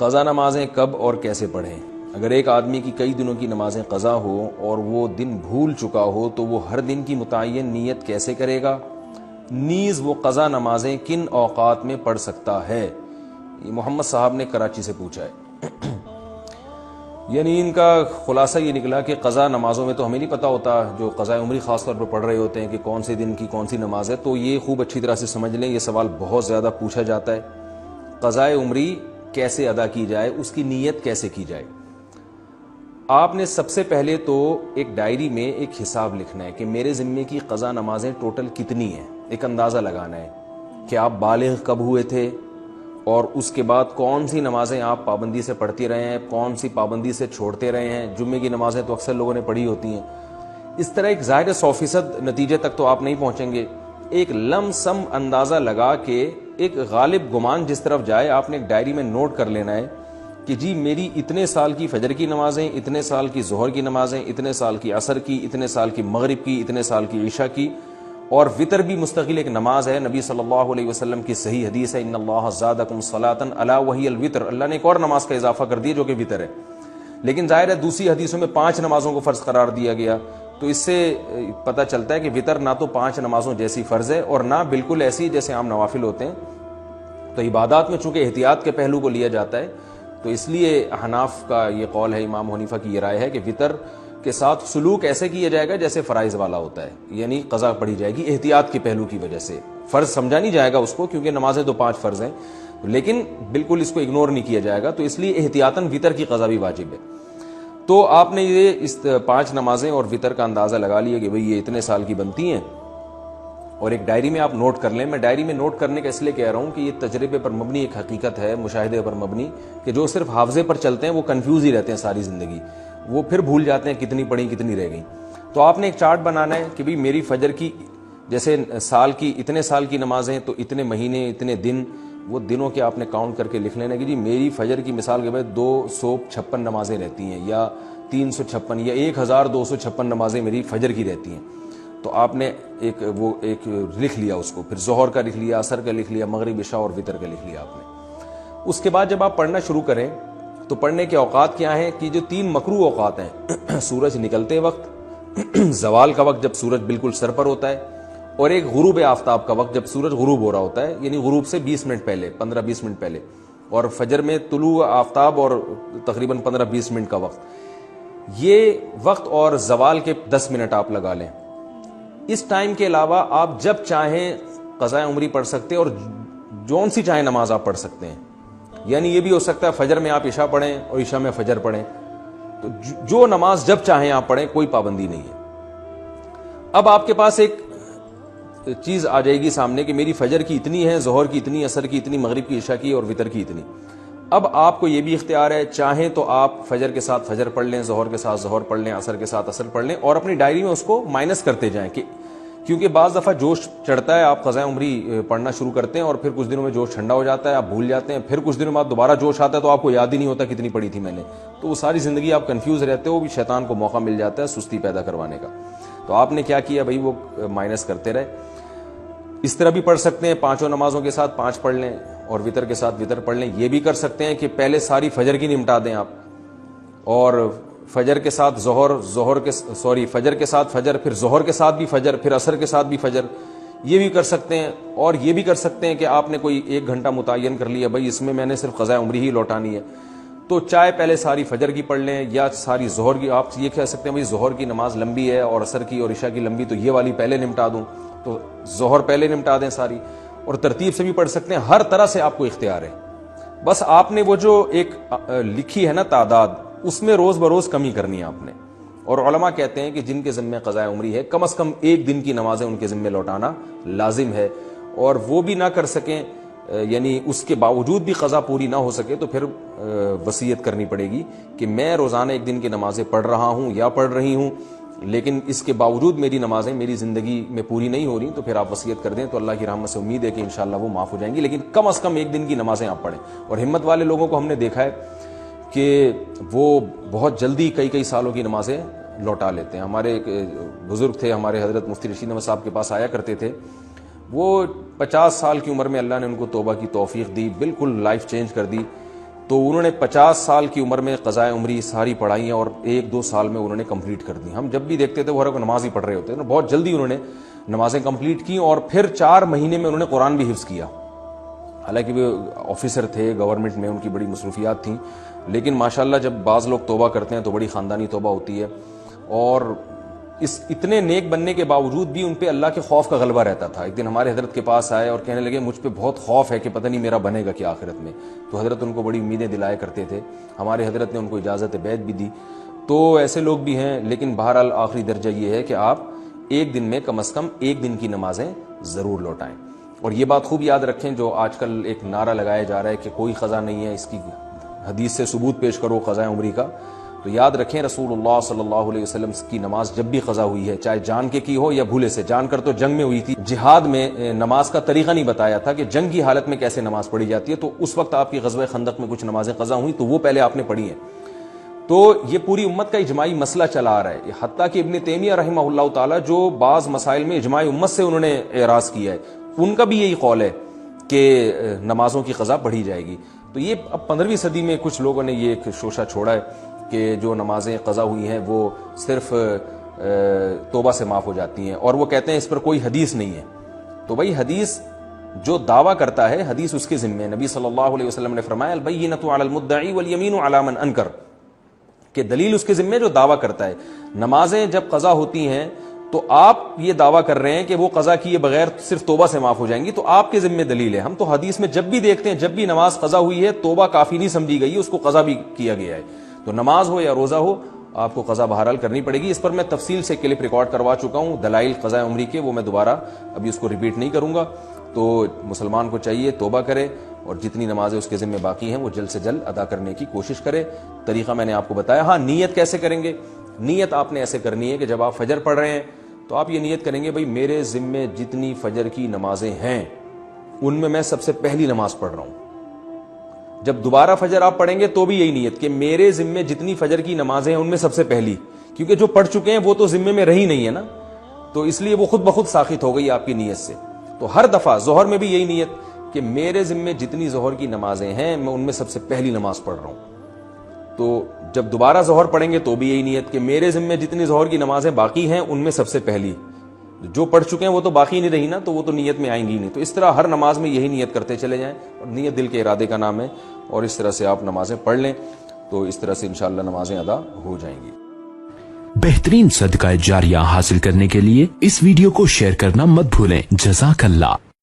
قضا نمازیں کب اور کیسے پڑھیں؟ اگر ایک آدمی کی کئی دنوں کی نمازیں قضا ہو اور وہ دن بھول چکا ہو تو وہ ہر دن کی متعین نیت کیسے کرے گا؟ نیز وہ قضا نمازیں کن اوقات میں پڑھ سکتا ہے؟ یہ محمد صاحب نے کراچی سے پوچھا ہے۔ یعنی ان کا خلاصہ یہ نکلا کہ قضا نمازوں میں تو ہمیں نہیں پتہ ہوتا، جو قضاء عمری خاص طور پر پڑھ رہے ہوتے ہیں کہ کون سے دن کی کون سی نماز ہے، تو یہ خوب اچھی طرح سے سمجھ لیں، یہ سوال بہت زیادہ پوچھا جاتا ہے۔ قضاء عمری کیسے ادا کی جائے، اس کی نیت کیسے کی جائے؟ آپ نے سب سے پہلے تو ایک ڈائری میں ایک حساب لکھنا ہے کہ میرے ذمے کی قضا نمازیں ٹوٹل کتنی ہیں، ایک اندازہ لگانا ہے کہ آپ بالغ کب ہوئے تھے اور اس کے بعد کون سی نمازیں آپ پابندی سے پڑھتے رہے ہیں، کون سی پابندی سے چھوڑتے رہے ہیں۔ جمعے کی نمازیں تو اکثر لوگوں نے پڑھی ہوتی ہیں۔ اس طرح ایک ظاہر 100% نتیجے تک تو آپ نہیں پہنچیں گے، ایک لم سم اندازہ لگا کے ایک غالب گمان جس طرف جائے آپ نے ایک ڈائری میں نوٹ کر لینا ہے کہ جی میری اتنے سال کی فجر کی نمازیں، اتنے سال کی ظہر کی نمازیں، اتنے سال کی عصر کی، اتنے سال کی مغرب کی، اتنے سال کی عشاء کی، اور وطر بھی مستقل ایک نماز ہے۔ نبی صلی اللہ علیہ وسلم کی صحیح حدیث ہے، ان اللہ زادکم صلاۃ الا وہی الوتر، اللہ نے ایک اور نماز کا اضافہ کر دیا جو کہ وطر ہے۔ لیکن ظاہر ہے دوسری حدیثوں میں 5 نمازوں کو فرض قرار دیا گیا، تو اس سے پتہ چلتا ہے کہ وطر نہ تو 5 نمازوں جیسی فرض ہے اور نہ بالکل ایسی جیسے عام نوافل ہوتے ہیں۔ تو عبادات میں چونکہ احتیاط کے پہلو کو لیا جاتا ہے، تو اس لیے حناف کا یہ قول ہے، امام حنیفہ کی یہ رائے ہے کہ وطر کے ساتھ سلوک ایسے کیا جائے گا جیسے فرائض والا ہوتا ہے، یعنی قضا پڑھی جائے گی احتیاط کے پہلو کی وجہ سے۔ فرض سمجھا نہیں جائے گا اس کو، کیونکہ نمازیں تو 5 فرض ہیں، لیکن بالکل اس کو اگنور نہیں کیا جائے گا، تو اس لیے احتیاطاً وطر کی قضا بھی واجب ہے۔ تو آپ نے یہ اس 5 نمازیں اور وطر کا اندازہ لگا لیا کہ بھئی یہ اتنے سال کی بنتی ہیں، اور ایک ڈائری میں آپ نوٹ کر لیں۔ میں ڈائری میں نوٹ کرنے کا اس لیے کہہ رہا ہوں کہ یہ تجربے پر مبنی ایک حقیقت ہے، مشاہدے پر مبنی، کہ جو صرف حافظے پر چلتے ہیں وہ کنفیوز ہی رہتے ہیں ساری زندگی، وہ پھر بھول جاتے ہیں کتنی پڑھی کتنی رہ گئی۔ تو آپ نے ایک چارٹ بنانا ہے کہ بھئی میری فجر کی جیسے سال کی اتنے سال کی نمازیں تو اتنے مہینے اتنے دن، وہ دنوں کے آپ نے کاؤنٹ کر کے لکھ لینا کہ جی میری فجر کی مثال کے بعد 256 نمازیں رہتی ہیں، یا 356 یا 1256 نمازیں میری فجر کی رہتی ہیں۔ تو آپ نے ایک لکھ لیا اس کو، پھر ظہر کا لکھ لیا، عصر کا لکھ لیا، مغرب عشاء اور وطر کا لکھ لیا آپ نے۔ اس کے بعد جب آپ پڑھنا شروع کریں تو پڑھنے کے اوقات کیا ہیں کہ جو 3 مکروہ اوقات ہیں، سورج نکلتے وقت، زوال کا وقت جب سورج بالکل سر پر ہوتا ہے، اور ایک غروب آفتاب کا وقت جب سورج غروب ہو رہا ہوتا ہے، یعنی غروب سے 20 منٹ پہلے، 15-20 منٹ پہلے، اور فجر میں طلوع آفتاب اور تقریباً 15-20 منٹ کا وقت، یہ وقت اور زوال کے 10 منٹ آپ لگا لیں۔ اس ٹائم کے علاوہ آپ جب چاہیں قضاء عمری پڑھ سکتے ہیں، اور جون سی چاہیں نماز آپ پڑھ سکتے ہیں۔ یعنی یہ بھی ہو سکتا ہے فجر میں آپ عشاء پڑھیں اور عشاء میں فجر پڑھیں، تو جو نماز جب چاہیں آپ پڑھیں، کوئی پابندی نہیں ہے۔ اب آپ کے پاس ایک چیز آ جائے گی سامنے کہ میری فجر کی اتنی ہے، ظہر کی اتنی، عصر کی اتنی، مغرب کی، عشاء کی اور وطر کی اتنی۔ اب آپ کو یہ بھی اختیار ہے، چاہیں تو آپ فجر کے ساتھ فجر پڑھ لیں، ظہر کے ساتھ ظہر پڑھ لیں، عصر کے ساتھ عصر پڑھ لیں، اور اپنی ڈائری میں اس کو مائنس کرتے جائیں، کہ کیونکہ بعض دفعہ جوش چڑھتا ہے، آپ قضاء عمری پڑھنا شروع کرتے ہیں اور پھر کچھ دنوں میں جوش ٹھنڈا ہو جاتا ہے، آپ بھول جاتے ہیں، پھر کچھ دنوں بعد دوبارہ جوش آتا ہے تو آپ کو یاد ہی نہیں ہوتا کتنی پڑھی تھی میں نے، تو وہ ساری زندگی آپ کنفیوز رہتے ہو، بھی شیطان کو موقع مل جاتا ہے سستی پیدا کروانے کا۔ تو آپ نے کیا کیا بھائی، وہ مائنس کرتے رہے۔ اس طرح بھی پڑھ سکتے ہیں، 5 نمازوں کے ساتھ 5 پڑھ لیں اور وطر کے ساتھ وطر پڑھ لیں۔ یہ بھی کر سکتے ہیں کہ پہلے ساری فجر کی نمٹا دیں آپ، اور فجر کے ساتھ فجر کے ساتھ فجر، پھر ظہر کے ساتھ بھی فجر، پھر عصر کے ساتھ بھی فجر، یہ بھی کر سکتے ہیں۔ اور یہ بھی کر سکتے ہیں کہ آپ نے کوئی 1 گھنٹہ متعین کر لیا، بھائی اس میں نے صرف قضاء عمری ہی لوٹانی ہے، تو چاہے پہلے ساری فجر کی پڑھ لیں یا ساری ظہر کی۔ آپ یہ کہہ سکتے ہیں بھائی ظہر کی نماز لمبی ہے اور عصر کی اور عشاء کی لمبی، تو یہ والی پہلے نمٹا دوں، تو ظہر پہلے نمٹا دیں ساری، اور ترتیب سے بھی پڑھ سکتے ہیں۔ ہر طرح سے آپ کو اختیار ہے، بس آپ نے وہ جو ایک لکھی ہے نا تعداد، اس میں روز بروز کمی کرنی ہے آپ نے۔ اور علماء کہتے ہیں کہ جن کے ذمہ قضاء عمری ہے، کم از کم 1 دن کی نمازیں ان کے ذمہ لوٹانا لازم ہے، اور وہ بھی نہ کر سکیں، یعنی اس کے باوجود بھی قضا پوری نہ ہو سکے، تو پھر وصیت کرنی پڑے گی کہ میں روزانہ 1 دن کی نمازیں پڑھ رہا ہوں یا پڑھ رہی ہوں، لیکن اس کے باوجود میری نمازیں میری زندگی میں پوری نہیں ہو رہی، تو پھر آپ وصیت کر دیں، تو اللہ کی رحمت سے امید ہے کہ انشاءاللہ وہ معاف ہو جائیں گی، لیکن کم از کم 1 دن کی نمازیں آپ پڑھیں۔ اور ہمت والے لوگوں کو ہم نے دیکھا ہے کہ وہ بہت جلدی کئی سالوں کی نمازیں لوٹا لیتے ہیں۔ ہمارے ایک بزرگ تھے، ہمارے حضرت مفتی رشید احمد صاحب کے پاس آیا کرتے تھے، وہ 50 سال کی عمر میں اللہ نے ان کو توبہ کی توفیق دی، بالکل لائف چینج کر دی، تو انہوں نے 50 سال کی عمر میں قضائے عمری ساری پڑھائی ہیں اور 1-2 سال میں انہوں نے کمپلیٹ کر دی. ہم جب بھی دیکھتے تھے وہ ہر نماز ہی پڑھ رہے ہوتے تھے, بہت جلدی انہوں نے نمازیں کمپلیٹ کی اور پھر 4 مہینے میں انہوں نے قرآن بھی حفظ کیا. حالانکہ وہ آفیسر تھے گورنمنٹ میں, ان کی بڑی مصروفیات تھیں, لیکن ماشاءاللہ جب بعض لوگ توبہ کرتے ہیں تو بڑی خاندانی توبہ ہوتی ہے, اور اس اتنے نیک بننے کے باوجود بھی ان پہ اللہ کے خوف کا غلبہ رہتا تھا. ایک دن ہمارے حضرت کے پاس آئے اور کہنے لگے مجھ پہ بہت خوف ہے کہ پتہ نہیں میرا بنے گا کیا آخرت میں. تو حضرت ان کو بڑی امیدیں دلایا کرتے تھے, ہمارے حضرت نے ان کو اجازت بیعت بھی دی. تو ایسے لوگ بھی ہیں, لیکن بہرحال آخری درجہ یہ ہے کہ آپ ایک دن میں کم از کم 1 دن کی نمازیں ضرور لوٹائیں. اور یہ بات خوب یاد رکھیں, جو آج کل ایک نعرہ لگایا جا رہا ہے کہ کوئی قضا نہیں ہے, اس کی حدیث سے ثبوت پیش کرو قضاء عمری کا, تو یاد رکھیں رسول اللہ صلی اللہ علیہ وسلم کی نماز جب بھی قضا ہوئی ہے, چاہے جان کے کی ہو یا بھولے سے, جان کر تو جنگ میں ہوئی تھی, جہاد میں نماز کا طریقہ نہیں بتایا تھا کہ جنگ کی حالت میں کیسے نماز پڑھی جاتی ہے, تو اس وقت آپ کی غزوہ خندق میں کچھ نمازیں قضا ہوئی تو وہ پہلے آپ نے پڑھی ہیں. تو یہ پوری امت کا اجماعی مسئلہ چلا آ رہا ہے, حتیٰ کہ ابن تیمیہ رحمہ اللہ تعالی جو بعض مسائل میں اجماع امت سے انہوں نے اعراض کیا ہے, ان کا بھی یہی قول ہے کہ نمازوں کی قضا پڑھی جائے گی. تو یہ اب 15ویں صدی میں کچھ لوگوں نے یہ ایک شوشہ چھوڑا ہے کہ جو نمازیں قضا ہوئی ہیں وہ صرف توبہ سے معاف ہو جاتی ہیں, اور وہ کہتے ہیں اس پر کوئی حدیث نہیں ہے. تو بھائی حدیث جو دعویٰ کرتا ہے حدیث اس کے ذمہ, نبی صلی اللہ علیہ وسلم نے فرمایا البینۃ علی المدعی والیمین علی من انکر, کہ دلیل اس کے ذمہ جو دعویٰ کرتا ہے. نمازیں جب قضا ہوتی ہیں تو آپ یہ دعویٰ کر رہے ہیں کہ وہ قضا کیے بغیر صرف توبہ سے معاف ہو جائیں گی, تو آپ کے ذمہ دلیل ہے. ہم تو حدیث میں جب بھی دیکھتے ہیں جب بھی نماز قضا ہوئی ہے توبہ کافی نہیں سمجھی گئی, اس کو قضا بھی کیا گیا ہے. تو نماز ہو یا روزہ ہو آپ کو قضا بہرحال کرنی پڑے گی. اس پر میں تفصیل سے کلپ ریکارڈ کروا چکا ہوں دلائل قضاء عمری کے, وہ میں دوبارہ ابھی اس کو ریپیٹ نہیں کروں گا. تو مسلمان کو چاہیے توبہ کرے اور جتنی نمازیں اس کے ذمہ باقی ہیں وہ جلد سے جلد ادا کرنے کی کوشش کرے. طریقہ میں نے آپ کو بتایا. ہاں نیت کیسے کریں گے؟ نیت آپ نے ایسے کرنی ہے کہ جب آپ فجر پڑھ رہے ہیں تو آپ یہ نیت کریں گے بھائی میرے ذمہ جتنی فجر کی نمازیں ہیں ان میں سب سے پہلی نماز پڑھ رہا ہوں. جب دوبارہ فجر آپ پڑھیں گے تو بھی یہی نیت کہ میرے ذمہ جتنی فجر کی نمازیں ہیں ان میں سب سے پہلی, کیونکہ جو پڑھ چکے ہیں وہ تو ذمہ میں رہی نہیں ہے نا, تو اس لیے وہ خود بخود ساخت ہو گئی آپ کی نیت سے. تو ہر دفعہ ظہر میں بھی یہی نیت کہ میرے ذمہ جتنی ظہر کی نمازیں ہیں میں ان میں سب سے پہلی نماز پڑھ رہا ہوں. تو جب دوبارہ ظہر پڑھیں گے تو بھی یہی نیت کہ میرے ذمہ جتنی ظہر کی نمازیں باقی ہیں ان میں سب سے پہلی, جو پڑھ چکے ہیں وہ تو باقی نہیں رہی نا, تو وہ تو نیت میں آئیں گی نہیں. تو اس طرح ہر نماز میں یہی نیت کرتے چلے جائیں, اور نیت دل کے ارادے کا نام ہے, اور اس طرح سے آپ نمازیں پڑھ لیں تو اس طرح سے انشاءاللہ نمازیں ادا ہو جائیں گی. بہترین صدقہ جاریہ حاصل کرنے کے لیے اس ویڈیو کو شیئر کرنا مت بھولیں. جزاک اللہ.